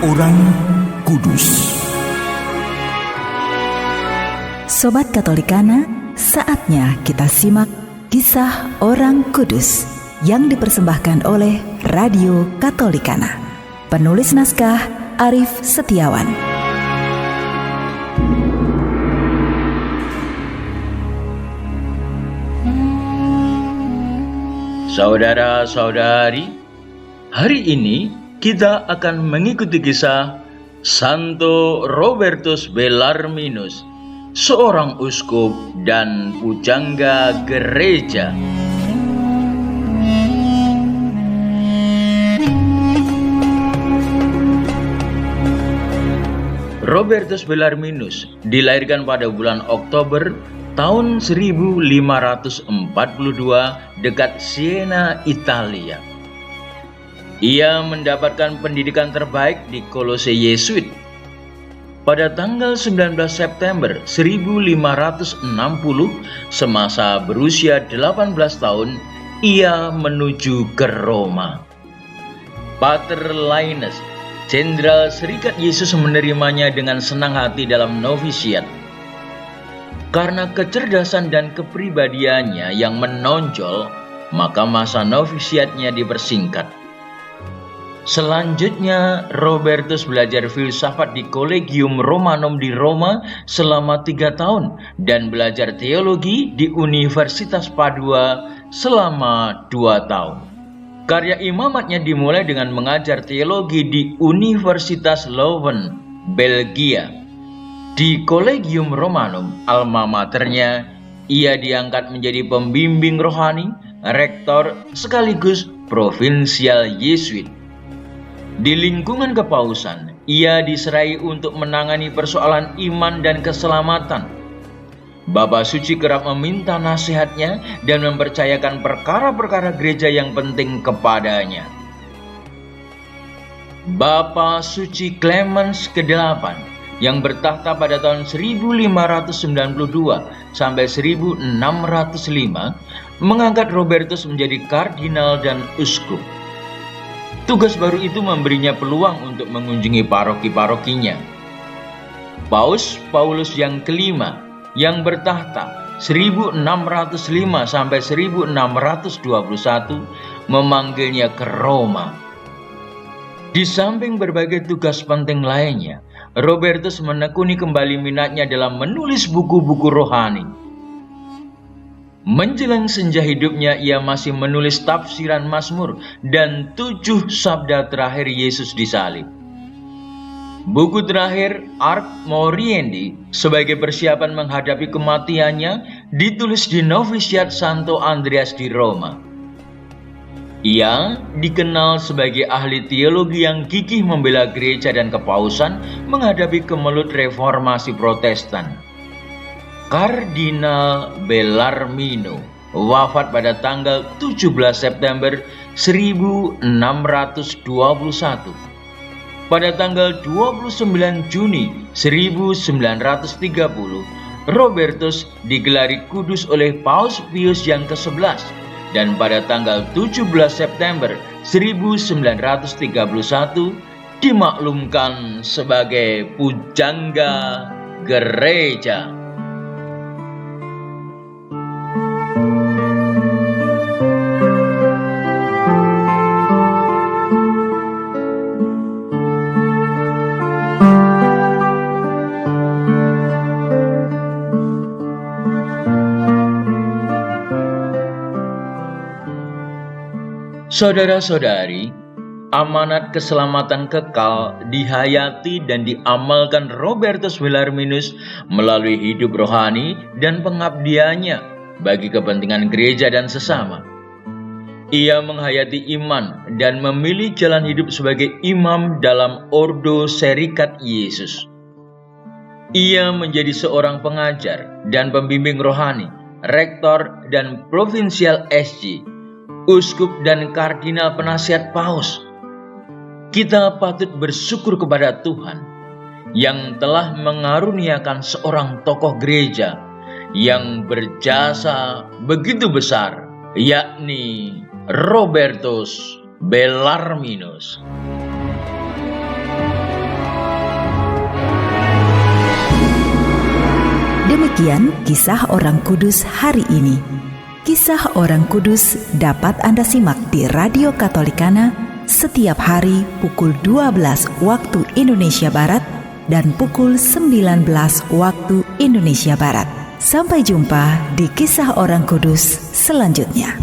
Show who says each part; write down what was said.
Speaker 1: Orang Kudus.
Speaker 2: Sobat Katolikana, saatnya kita simak kisah orang kudus yang dipersembahkan oleh Radio Katolikana. Penulis naskah Arif Setiawan.
Speaker 3: Saudara-saudari, hari ini kita akan mengikuti kisah Santo Robertus Bellarminus, seorang uskup dan pujangga gereja. Robertus Bellarminus dilahirkan pada bulan Oktober tahun 1542 dekat Siena, Italia. Ia mendapatkan pendidikan terbaik di Kolose Yesuit. Pada tanggal 19 September 1560, semasa berusia 18 tahun, ia menuju ke Roma. Pater Linus, Jenderal Serikat Yesus, menerimanya dengan senang hati dalam novisiat. Karena kecerdasan dan kepribadiannya yang menonjol, maka masa novisiatnya dipersingkat. Selanjutnya, Robertus belajar filsafat di Collegium Romanum di Roma selama 3 tahun dan belajar teologi di Universitas Padua selama 2 tahun. Karya imamatnya dimulai dengan mengajar teologi di Universitas Leuven, Belgia. Di Collegium Romanum, alma maternya, ia diangkat menjadi pembimbing rohani, rektor sekaligus provinsial Yesuit. Di lingkungan kepausan, ia diserai untuk menangani persoalan iman dan keselamatan. Bapa Suci kerap meminta nasihatnya dan mempercayakan perkara-perkara gereja yang penting kepadanya. Bapa Suci Clemens ke-8 yang bertahta pada tahun 1592 sampai 1605 mengangkat Robertus menjadi kardinal dan uskup. Tugas baru itu memberinya peluang untuk mengunjungi paroki-parokinya. Paus Paulus yang kelima yang bertahta 1605 sampai 1621 memanggilnya ke Roma. Di samping berbagai tugas penting lainnya, Robertus menekuni kembali minatnya dalam menulis buku-buku rohani. Menjelang senja hidupnya, ia masih menulis tafsiran Mazmur dan 7 sabda terakhir Yesus disalib. Buku terakhir, Arc Moriendi, sebagai persiapan menghadapi kematiannya, ditulis di novisiat Santo Andreas di Roma. Ia dikenal sebagai ahli teologi yang gigih membela gereja dan kepausan menghadapi kemelut reformasi Protestan. Kardinal Bellarmino wafat pada tanggal 17 September 1621. Pada tanggal 29 Juni 1930, Robertus digelari kudus oleh Paus Pius yang ke-11 dan pada tanggal 17 September 1931 dimaklumkan sebagai pujangga gereja. Saudara-saudari, amanat keselamatan kekal dihayati dan diamalkan Robertus Bellarminus melalui hidup rohani dan pengabdiannya bagi kepentingan gereja dan sesama. Ia menghayati iman dan memilih jalan hidup sebagai imam dalam Ordo Serikat Yesus. Ia menjadi seorang pengajar dan pembimbing rohani, rektor dan provinsial SJ, uskup dan kardinal penasihat paus. Kita patut bersyukur kepada Tuhan yang telah mengaruniakan seorang tokoh gereja yang berjasa begitu besar, yakni Robertus Bellarminus.
Speaker 2: Demikian kisah orang kudus hari ini. Kisah orang kudus dapat Anda simak di Radio Katolikana setiap hari pukul 12 waktu Indonesia Barat dan pukul 19 waktu Indonesia Barat. Sampai jumpa di kisah orang kudus selanjutnya.